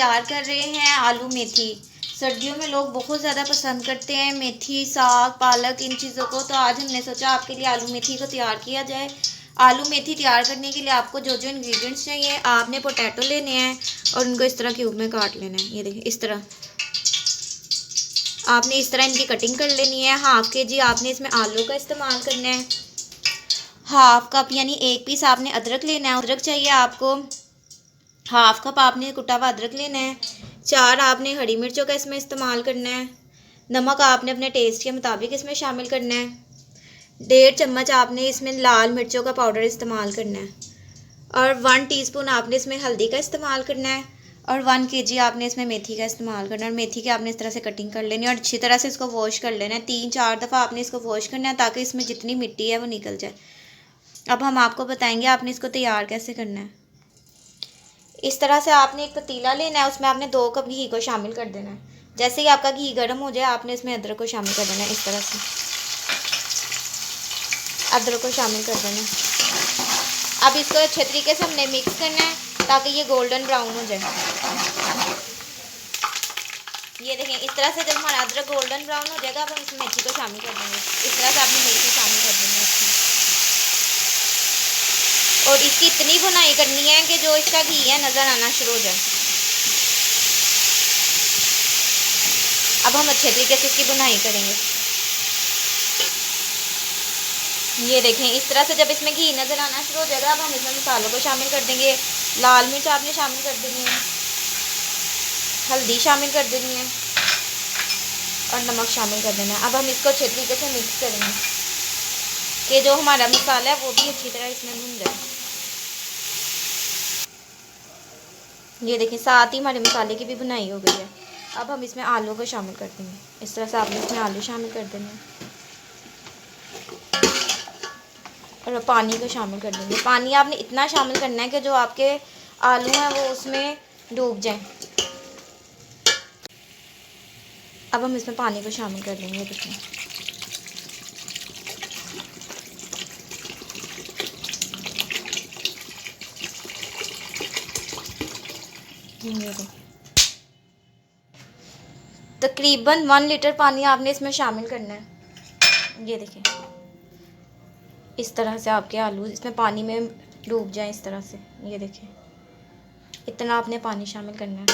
तैयार कर रहे हैं आलू मेथी। सर्दियों में लोग बहुत ज़्यादा पसंद करते हैं मेथी, साग, पालक, इन चीज़ों को। तो आज हमने सोचा आपके लिए आलू मेथी को तैयार किया जाए। आलू मेथी तैयार करने के लिए आपको जो जो इंग्रेडिएंट्स चाहिए, आपने पोटैटो लेने हैं और उनको इस तरह क्यूब में काट लेना है। ये देखिए, इस तरह आपने इस तरह इनकी कटिंग कर लेनी है। हाफ़ के जी आपने इसमें आलू का इस्तेमाल करना है। हाफ़ कप यानी 1 पीस आपने अदरक लेना है। अदरक चाहिए आपको। हाफ़ कप आपने कुटा हुआ अदरक लेना है। 4 आपने हरी मिर्चों का इसमें इस्तेमाल करना है। नमक आपने अपने टेस्ट के मुताबिक इसमें शामिल करना है। 1.5 चम्मच आपने इसमें लाल मिर्चों का पाउडर इस्तेमाल करना है और 1 टीस्पून आपने इसमें हल्दी का इस्तेमाल करना है और 1 केजी आपने इसमें मेथी का इस्तेमाल करना है। और मेथी की आपने इस तरह से कटिंग कर लेनी है और अच्छी तरह से इसको वॉश कर लेना है। 3-4 दफ़ा आपने इसको वॉश करना है ताकि इसमें जितनी मिट्टी है वो निकल जाए। अब हम आपको बताएंगे आपने इसको तैयार कैसे करना है। इस तरह से आपने एक पतीला लेना है, उसमें आपने 2 कप घी को शामिल कर देना है। जैसे ही आपका घी गर्म हो जाए आपने इसमें अदरक को शामिल कर देना है। इस तरह से अदरक को शामिल कर देना है। अब इसको अच्छे तरीके से हमने मिक्स करना है ताकि ये गोल्डन ब्राउन हो जाए। ये देखें, इस तरह से जब हमारा अदरक गोल्डन ब्राउन हो जाएगा अब हम इसमें मेथी को शामिल कर देंगे। इस तरह से आपने मेथी शामिल कर देनी है इसमें। और इसकी इतनी भुनाई करनी है कि जो इसका घी है नज़र आना शुरू हो जाए। अब हम अच्छे तरीके से इसकी भुनाई करेंगे। ये देखें, इस तरह से जब इसमें घी नज़र आना शुरू हो जाएगा अब हम इसमें मसालों को शामिल कर देंगे। लाल मिर्च आपने शामिल कर देनी है, हल्दी शामिल कर देनी है और नमक शामिल कर देना है। अब हम इसको अच्छे तरीके से मिक्स करेंगे कि जो हमारा मसाला है वो भी अच्छी तरह इसमें भुन जाए। ये देखिए, साथ ही हमारे मसाले की भी भुनाई हो गई है। अब हम इसमें आलू को शामिल कर देंगे। इस तरह से आपने इसमें आलू शामिल कर देने हैं और पानी को शामिल कर देंगे। पानी आपने इतना शामिल करना है कि जो आपके आलू हैं वो उसमें डूब जाएं। अब हम इसमें पानी को शामिल कर देंगे। देखिए, तकरीबन 1 लीटर पानी आपने इसमें शामिल करना है। ये देखिए, इस तरह से आपके आलू इसमें पानी में डूब जाएं इस तरह से। ये देखिए, इतना आपने पानी शामिल करना है।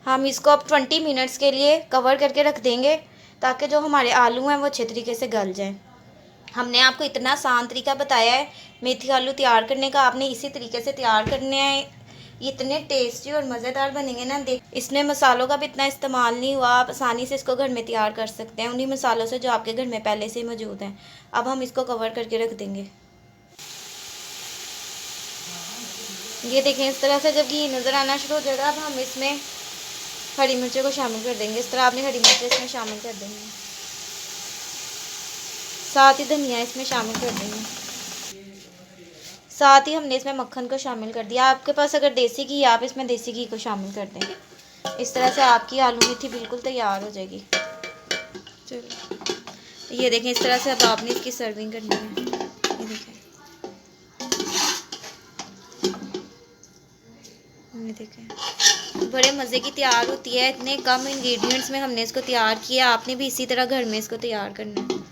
हम इसको अब 20 मिनट्स के लिए कवर करके रख देंगे ताकि जो हमारे आलू हैं वो अच्छे तरीके से गल जाएं। हमने आपको इतना आसान तरीका बताया है मेथी आलू तैयार करने का, आपने इसी तरीके से तैयार करने हैं। ये इतने टेस्टी और मज़ेदार बनेंगे ना। देख, इसमें मसालों का भी इतना इस्तेमाल नहीं हुआ, आप आसानी से इसको घर में तैयार कर सकते हैं उन्हीं मसालों से जो आपके घर में पहले से मौजूद हैं। अब हम इसको कवर करके रख देंगे। ये देखें, इस तरह से जब घी नज़र आना शुरू हो जाएगा अब हम इसमें हरी मिर्चों को शामिल कर देंगे। इस तरह आपने हरी मिर्चें इसमें शामिल कर देंगे, साथ ही धनिया इसमें शामिल कर देंगे। साथ ही हमने इसमें मक्खन को शामिल कर दिया। आपके पास अगर देसी घी है आप इसमें देसी घी को शामिल कर दें। इस तरह से आपकी आलू मेथी बिल्कुल तैयार हो जाएगी। चलो, ये देखें, इस तरह से अब आपने इसकी सर्विंग करनी है। ये देखें, ये देखें, बड़े मज़े की तैयार होती है। इतने कम इंग्रेडिएंट्स में हमने इसको तैयार किया। आपने भी इसी तरह घर में इसको तैयार करना है।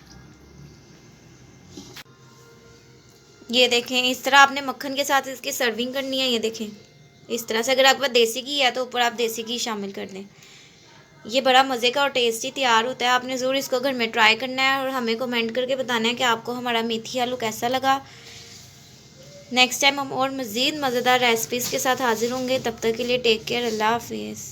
ये देखें, इस तरह आपने मक्खन के साथ इसकी सर्विंग करनी है। ये देखें, इस तरह से अगर आपके पास देसी घी है तो ऊपर आप देसी घी शामिल कर दें। ये बड़ा मज़े का और टेस्टी तैयार होता है। आपने ज़रूर इसको घर में ट्राई करना है और हमें कमेंट करके बताना है कि आपको हमारा मेथी आलू कैसा लगा। नेक्स्ट टाइम हम और मज़ीद मज़ेदार रेसिपीज़ के साथ हाजिर होंगे। तब तक के लिए टेक केयर, अल्लाह हाफिज़।